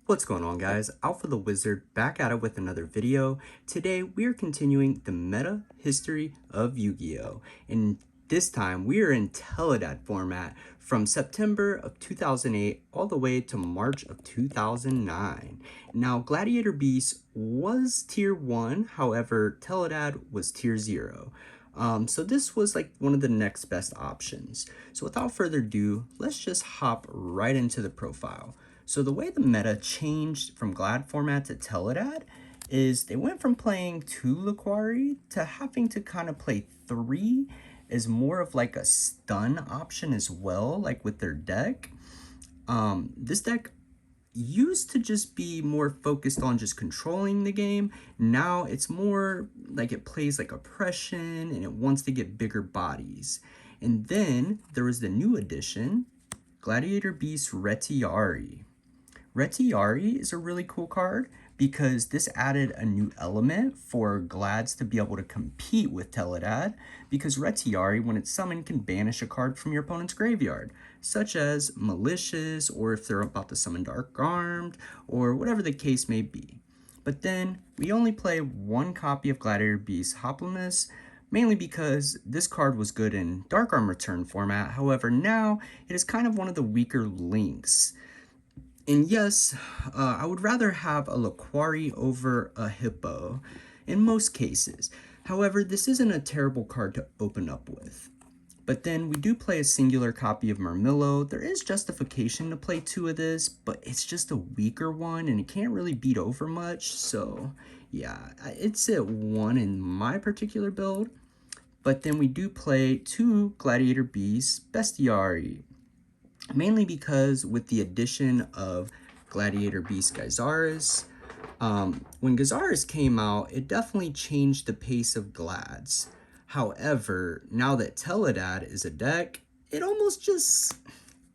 What's going on, guys? Alpha the Wizard back at it with another video. Today we are continuing the meta history of Yu-Gi-Oh! And this time we are in TeleDAD format from September of 2008 all the way to March of 2009. Now Gladiator Beast was tier 1, however TeleDAD was tier 0. So this was like one of the next best options. So without further ado, let's just hop right into the profile. So the way the meta changed from Glad format to TeleDAD is they went from playing 2 Laquari to having to kind of play 3 as more of like a stun option as well, like with their deck. This deck used to just be more focused on just controlling the game. Now it's more like it plays like oppression and it wants to get bigger bodies. And then there was the new addition, Gladiator Beast Retiari. Retiari is a really cool card because this added a new element for Glads to be able to compete with TeleDAD, because Retiari, when it's summoned, can banish a card from your opponent's graveyard, such as Malicious, or if they're about to summon Dark Armed, or whatever the case may be. But then, we only play one copy of Gladiator Beast Hoplomys, mainly because this card was good in Dark Arm Return format. However, now it is kind of one of the weaker links. And yes, I would rather have a Laquari over a Hippo in most cases. However, this isn't a terrible card to open up with. But then we do play a singular copy of Murmillo. There is justification to play 2 of this, but it's just a weaker one and it can't really beat over much. So yeah, it's at 1 in my particular build. But then we do play 2 Gladiator Beasts Bestiari. Mainly because with the addition of Gladiator Beast Gyzaris, when Gyzaris came out, it definitely changed the pace of Glads. However, now that TeleDAD is a deck, it almost just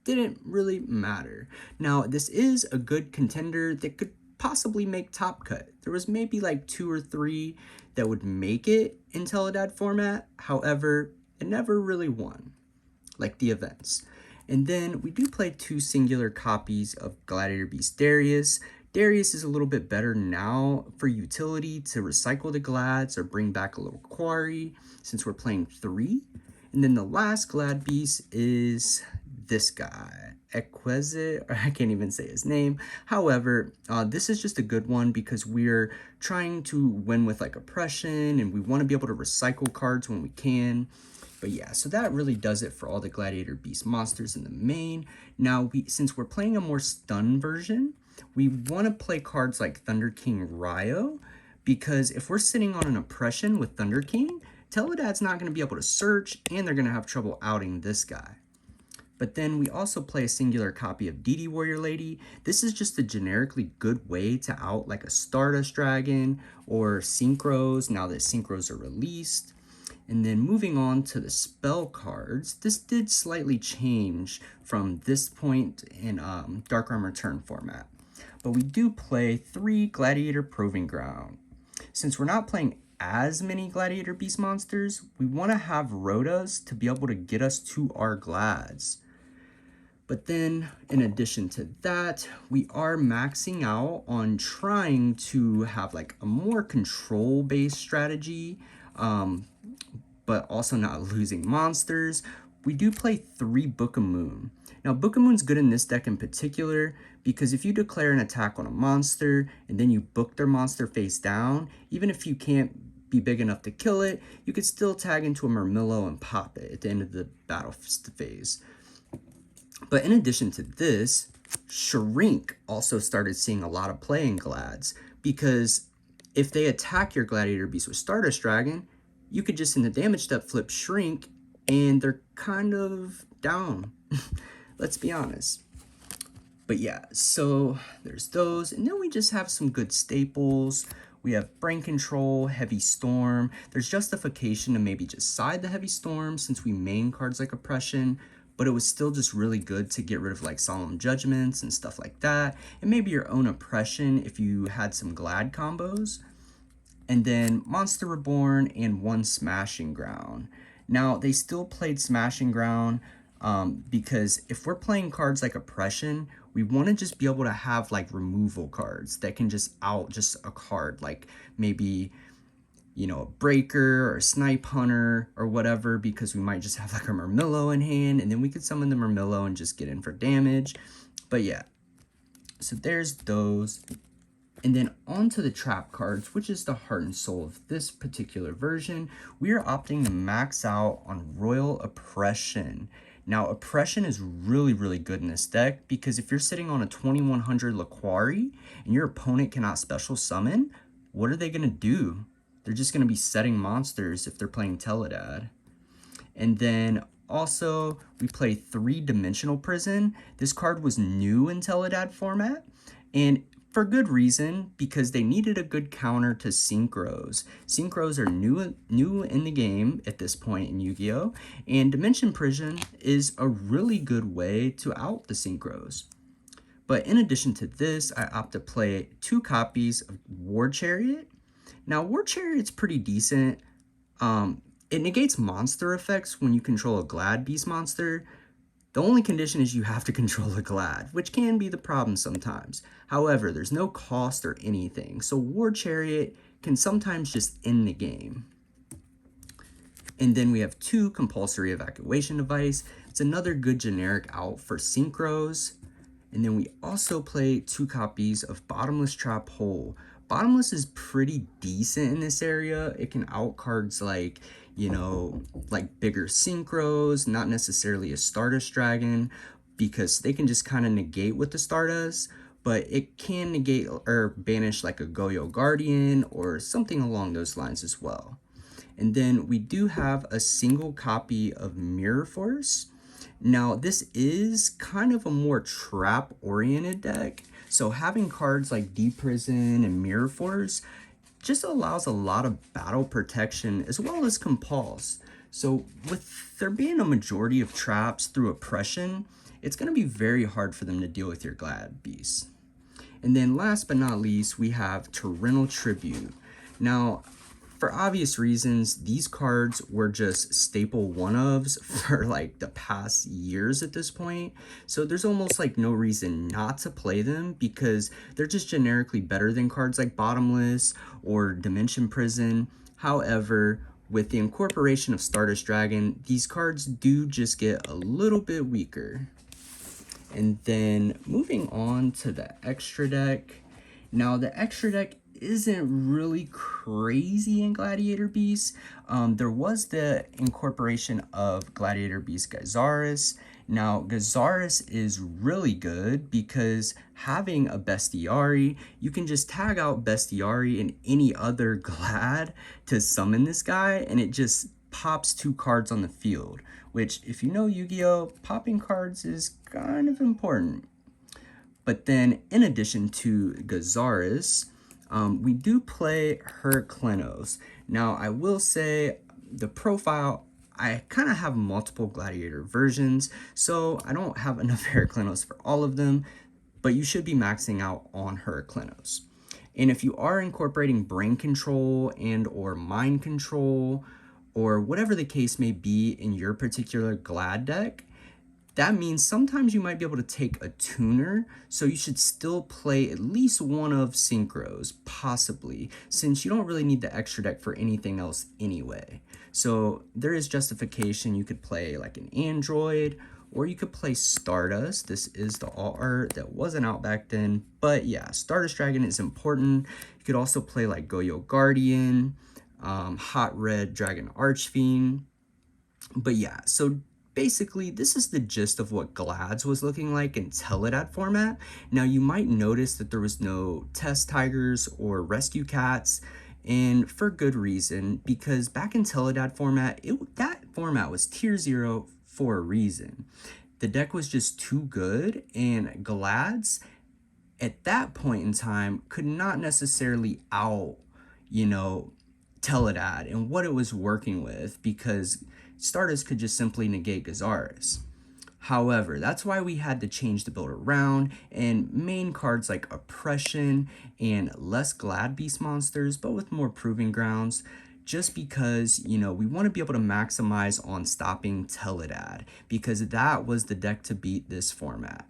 didn't really matter. Now, this is a good contender that could possibly make top cut. There was maybe like 2 or 3 that would make it in TeleDAD format. However, it never really won, like the events. And then we do play 2 singular copies of Gladiator Beast Darius. Darius is a little bit better now for utility to recycle the Glads or bring back a little quarry since we're playing 3. And then the last Glad Beast is this guy, Equizit, or I can't even say his name. However, this is just a good one because we're trying to win with like oppression and we want to be able to recycle cards when we can. But yeah, so that really does it for all the Gladiator Beast monsters in the main. Now, since we're playing a more stun version, we want to play cards like Thunder King Ryo, because if we're sitting on an oppression with Thunder King, TeleDAD's not going to be able to search, and they're going to have trouble outing this guy. But then we also play a singular copy of DD Warrior Lady. This is just a generically good way to out like a Stardust Dragon or Synchros now that Synchros are released. And then moving on to the spell cards, this did slightly change from this point in Dark Arm Return format. But we do play 3 Gladiator Proving Ground. Since we're not playing as many Gladiator Beast monsters, we want to have Rhodas to be able to get us to our Glads. But then, in addition to that, we are maxing out on trying to have like a more control-based strategy, but also not losing monsters. We do play 3 Book of Moon. Now, Book of Moon's good in this deck in particular because if you declare an attack on a monster and then you book their monster face down, even if you can't be big enough to kill it, you could still tag into a Murmillo and pop it at the end of the battle phase. But in addition to this, Shrink also started seeing a lot of play in Glads, because if they attack your Gladiator Beast with Stardust Dragon, you could just in the damage step flip Shrink and they're kind of down. Let's be honest. But yeah, so there's those. And then we just have some good staples. We have Brain Control, Heavy Storm. There's justification to maybe just side the Heavy Storm since we main cards like Oppression, but it was still just really good to get rid of like Solemn Judgments and stuff like that. And maybe your own Oppression if you had some Glad combos. And then Monster Reborn and 1 Smashing Ground. Now, they still played Smashing Ground because if we're playing cards like Oppression, we want to just be able to have like removal cards that can just out just a card, like maybe, you know, a breaker or a snipe hunter or whatever, because we might just have like a Murmillo in hand, and then we could summon the Murmillo and just get in for damage. But yeah, so there's those. And then onto the trap cards, which is the heart and soul of this particular version. We are opting to max out on Royal Oppression. Now, Oppression is really, really good in this deck, because if you're sitting on a 2100 Laquari and your opponent cannot special summon, what are they going to do? They're just going to be setting monsters if they're playing TeleDAD. And then also, we play 3-Dimensional Prison. This card was new in TeleDAD format, and for good reason, because they needed a good counter to Synchros. Synchros are new in the game at this point in Yu-Gi-Oh! And Dimension Prison is a really good way to out the Synchros. But in addition to this, I opt to play 2 copies of War Chariot. Now, War Chariot's pretty decent. It negates monster effects when you control a Glad Beast monster. The only condition is you have to control a Glad, which can be the problem sometimes. However, there's no cost or anything, so War Chariot can sometimes just end the game. And then we have 2 Compulsory Evacuation Device. It's another good generic out for Synchros. And then we also play 2 copies of Bottomless Trap Hole. Bottomless is pretty decent in this area. It can out cards like, you know, like bigger Synchros, not necessarily a Stardust Dragon, because they can just kind of negate what the Stardust, but it can negate or banish like a Goyo Guardian or something along those lines as well. And then we do have a single copy of Mirror Force. Now, this is kind of a more trap-oriented deck, so having cards like Deep Prison and Mirror Force just allows a lot of battle protection as well as compulse. So with there being a majority of traps through oppression, it's going to be very hard for them to deal with your Glad Beasts. And then last but not least, we have Torrential Tribute. Now, for obvious reasons, these cards were just staple one-ofs for like the past years at this point. So there's almost like no reason not to play them, because they're just generically better than cards like Bottomless or Dimension Prison. However, with the incorporation of Stardust Dragon, these cards do just get a little bit weaker. And then moving on to the extra deck. Now, the extra deck isn't really crazy in Gladiator Beast. There was the incorporation of Gladiator Beast Gyzaris. Now, Gyzaris is really good because having a Bestiari, you can just tag out Bestiari and any other Glad to summon this guy, and it just pops 2 cards on the field, which, if you know Yu-Gi-Oh!, popping cards is kind of important. But then, in addition to Gyzaris, we do play Heraclenos. Now, I will say the profile, I kind of have multiple Gladiator versions, so I don't have enough Heraclenos for all of them, but you should be maxing out on Heraclenos. And if you are incorporating brain control and or mind control, or whatever the case may be in your particular Glad deck, that means sometimes you might be able to take a tuner, so you should still play at least one of Synchros, possibly, since you don't really need the extra deck for anything else anyway. So there is justification. You could play like an Android, or you could play Stardust. This is the alt art that wasn't out back then, but yeah, Stardust Dragon is important. You could also play like Goyo Guardian, Hot Red Dragon Archfiend. But yeah, so basically, this is the gist of what Glads was looking like in TeleDAD format. Now, you might notice that there was no Test Tigers or Rescue Cats, and for good reason, because back in TeleDAD format, that format was tier 0 for a reason. The deck was just too good, and Glads, at that point in time, could not necessarily out, you know, TeleDAD and what it was working with, because Stardust could just simply negate Gyzaris. However, that's why we had to change the build around and main cards like Oppression and less Glad Beast monsters, but with more Proving Grounds, just because, you know, we want to be able to maximize on stopping TeleDAD, because that was the deck to beat this format.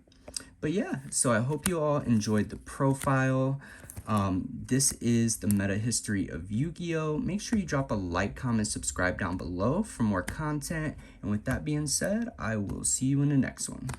But yeah, so I hope you all enjoyed the profile. This is the meta history of Yu-Gi-Oh! Make sure you drop a like, comment, subscribe down below for more content. And with that being said, I will see you in the next one.